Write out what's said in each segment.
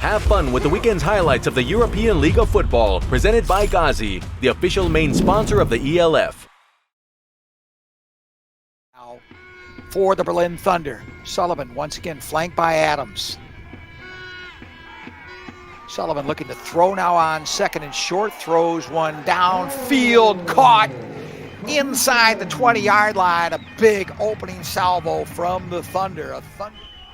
Have fun with the weekend's highlights of the European League of Football, presented by Ghazi, the official main sponsor of the ELF. Now for the Berlin Thunder, Sullivan once again flanked by Adams. Sullivan looking to throw now on second and short, throws one downfield, caught inside the 20-yard line. A big opening salvo from the Thunder.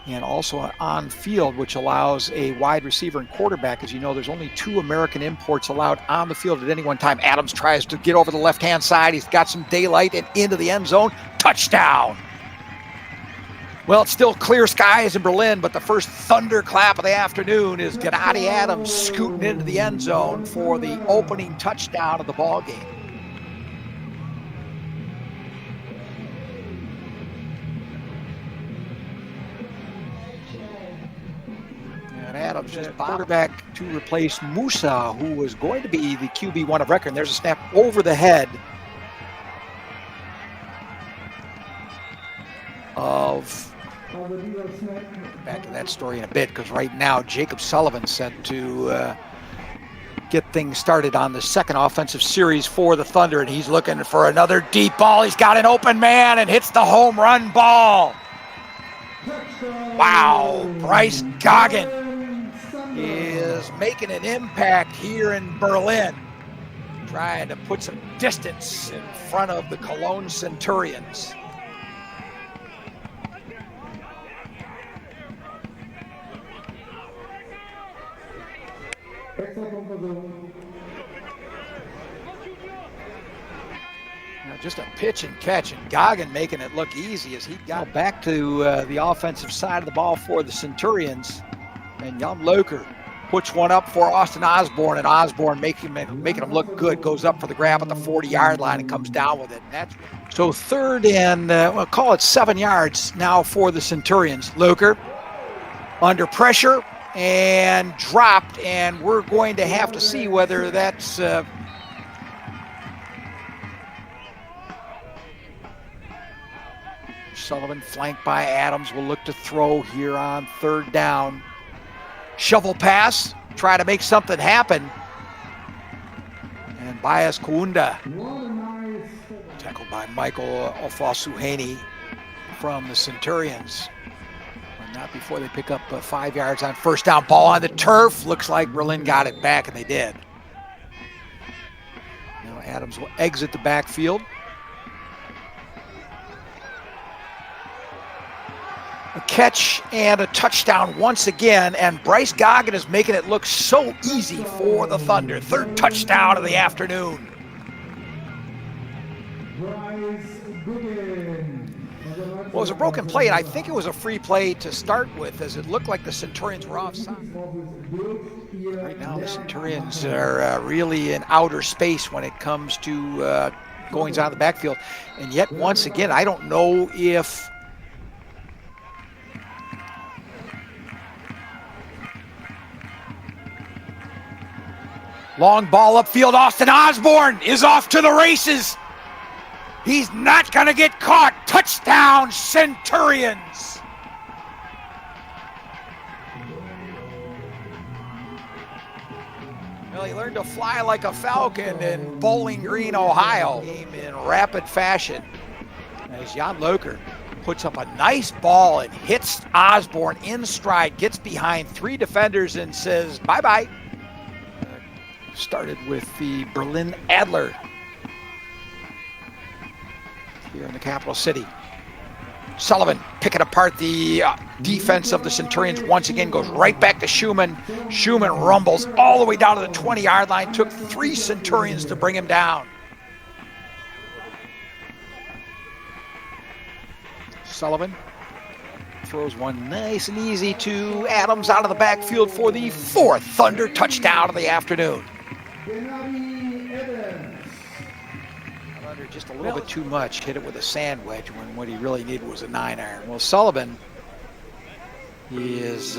And also on field, which allows a wide receiver and quarterback. As you know, there's only 2 American imports allowed on the field at any one time. Adams tries to get over the left-hand side. He's got some daylight and into the end zone. Touchdown! Well, it's still clear skies in Berlin, but the first thunder clap of the afternoon is Gennady Adams scooting into the end zone for the opening touchdown of the ball game. And Adams just quarterback to replace Musa, who was going to be the QB1 of record. And there's a snap over the head of... Back to that story in a bit, because right now Jacob Sullivan sent to get things started on the second offensive series for the Thunder, and he's looking for another deep ball. He's got an open man and hits the home run ball. Wow, Bryce Goggin is making an impact here in Berlin, trying to put some distance in front of the Cologne Centurions. Now just a pitch and catch, and Goggin making it look easy as he got back to the offensive side of the ball for the Centurions. And Jan Loker puts one up for Austin Osborne, and Osborne making him look good, goes up for the grab at the 40-yard line and comes down with it. And so third and, we'll call it 7 yards now for the Centurions. Loker under pressure and dropped, and we're going to have to see whether that's Sullivan flanked by Adams will look to throw here on third down. Shovel pass, try to make something happen. And Bias Kunda, tackled by Michael Ofosuheni from the Centurions. Not before they pick up 5 yards on first down. Ball on the turf. Looks like Berlin got it back, and they did. Now Adams will exit the backfield. A catch and a touchdown once again, and Bryce Goggin is making it look so easy for the Thunder. Third touchdown of the afternoon. Well, it was a broken play, and I think it was a free play to start with, as it looked like the Centurions were offside. Right now, the Centurions are really in outer space when it comes to goings out of the backfield. And yet, once again, I don't know if long ball upfield. Austin Osborne is off to the races. He's not going to get caught. Touchdown, Centurions. Well, he learned to fly like a falcon in Bowling Green, Ohio. Game in rapid fashion as Jan Loker puts up a nice ball and hits Osborne in stride, gets behind 3 defenders and says bye-bye. Started with the Berlin Adler here in the capital city. Sullivan picking apart the defense of the Centurions once again, goes right back to Schumann. Schumann rumbles all the way down to the 20-yard line. Took 3 Centurions to bring him down. Sullivan throws one nice and easy to Adams out of the backfield for the 4th Thunder touchdown of the afternoon. Just a little bit too much, hit it with a sand wedge when what he really needed was a 9-iron. Well, Sullivan is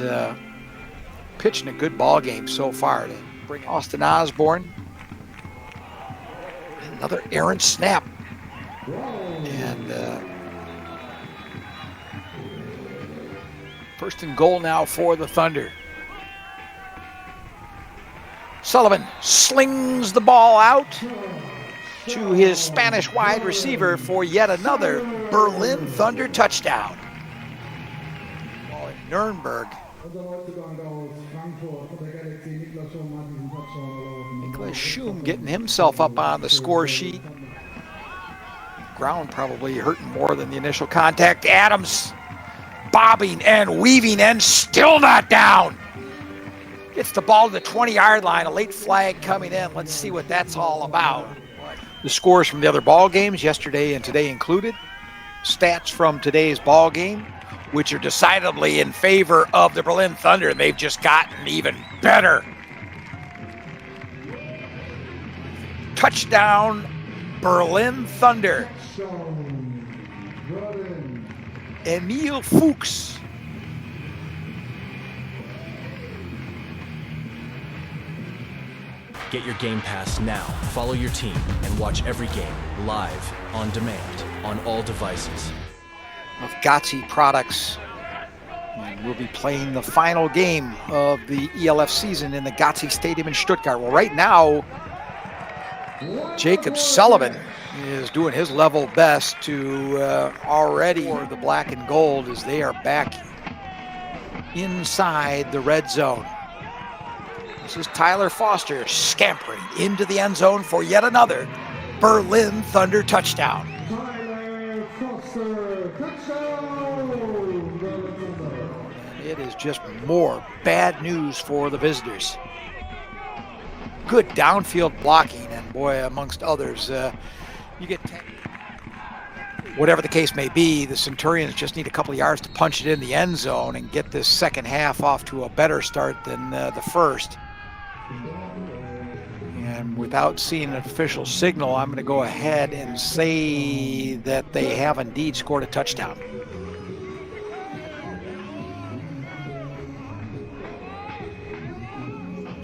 pitching a good ball game so far to bring Austin Osborne. Another errant snap. And first and goal now for the Thunder. Sullivan slings the ball out to his Spanish wide receiver for yet another Berlin Thunder touchdown. Ball in Nuremberg. Niklas Schum getting himself up on the score sheet. Ground probably hurting more than the initial contact. Adams bobbing and weaving and still not down. Gets the ball to the 20-yard line, a late flag coming in. Let's see what that's all about. The scores from the other ball games, yesterday and today included. Stats from today's ball game, which are decidedly in favor of the Berlin Thunder, and they've just gotten even better. Touchdown, Berlin Thunder. Emil Fuchs. Get your Game Pass now. Follow your team and watch every game live, on demand, on all devices. Of Gotzi products. And we'll be playing the final game of the ELF season in the Gotzi Stadium in Stuttgart. Well, right now, Jacob Sullivan is doing his level best to already for the black and gold as they are back inside the red zone. This is Tyler Foster scampering into the end zone for yet another Berlin Thunder touchdown. Tyler Foster, touchdown! It is just more bad news for the visitors. Good downfield blocking, and boy, amongst others, you get 10. Whatever the case may be, the Centurions just need a couple of yards to punch it in the end zone and get this second half off to a better start than the first. And without seeing an official signal, I'm going to go ahead and say that they have indeed scored a touchdown.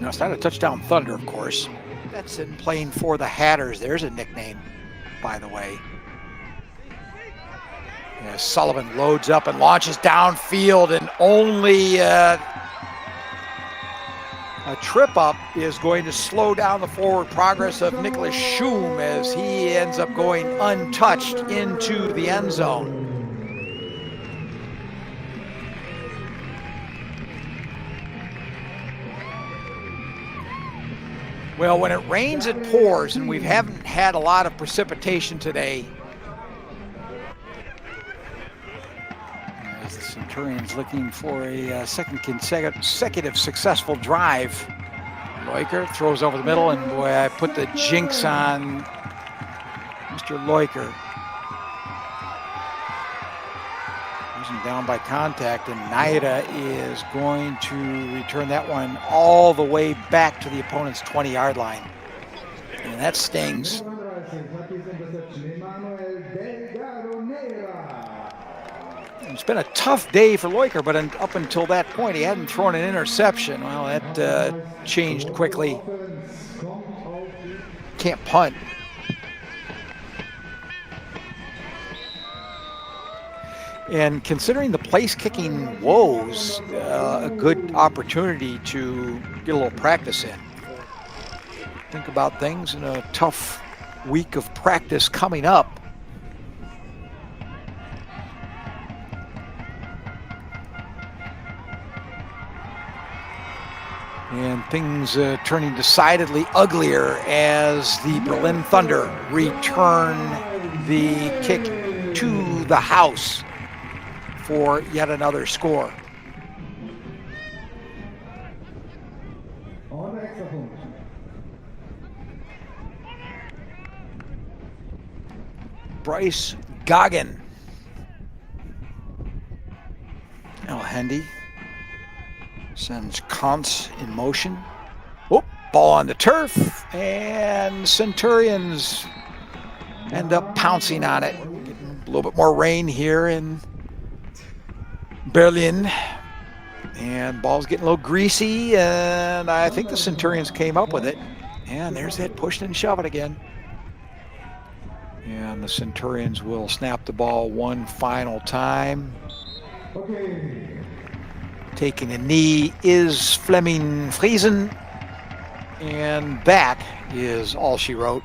Now, it's not a touchdown Thunder, of course. That's in playing for the Hatters. There's a nickname, by the way. Yeah, Sullivan loads up and launches downfield, and only a trip up is going to slow down the forward progress of Niklas Schum as he ends up going untouched into the end zone. Well, when it rains, it pours, and we haven't had a lot of precipitation today. As the Centurions looking for a second consecutive successful drive. Leuker throws over the middle, and boy, I put the jinx on Mr. Leuker. Losing down by contact, and Naira is going to return that one all the way back to the opponent's 20-yard line. And that stings. It's been a tough day for Leuker, but up until that point, he hadn't thrown an interception. Well, that changed quickly. Can't punt. And considering the place-kicking woes, a good opportunity to get a little practice in. Think about things in a tough week of practice coming up. And things turning decidedly uglier as the Berlin Thunder return the kick to the house for yet another score. Bryce Goggin. Now Hendy sends Kantz in motion. Oh, ball on the turf, and Centurions end up pouncing on it. Getting a little bit more rain here in Berlin, and ball's getting a little greasy, and I think the Centurions came up with it. And there's that push and shove it again. And the Centurions will snap the ball one final time. Okay. Taking a knee is Flemming Friesen. And that is all she wrote.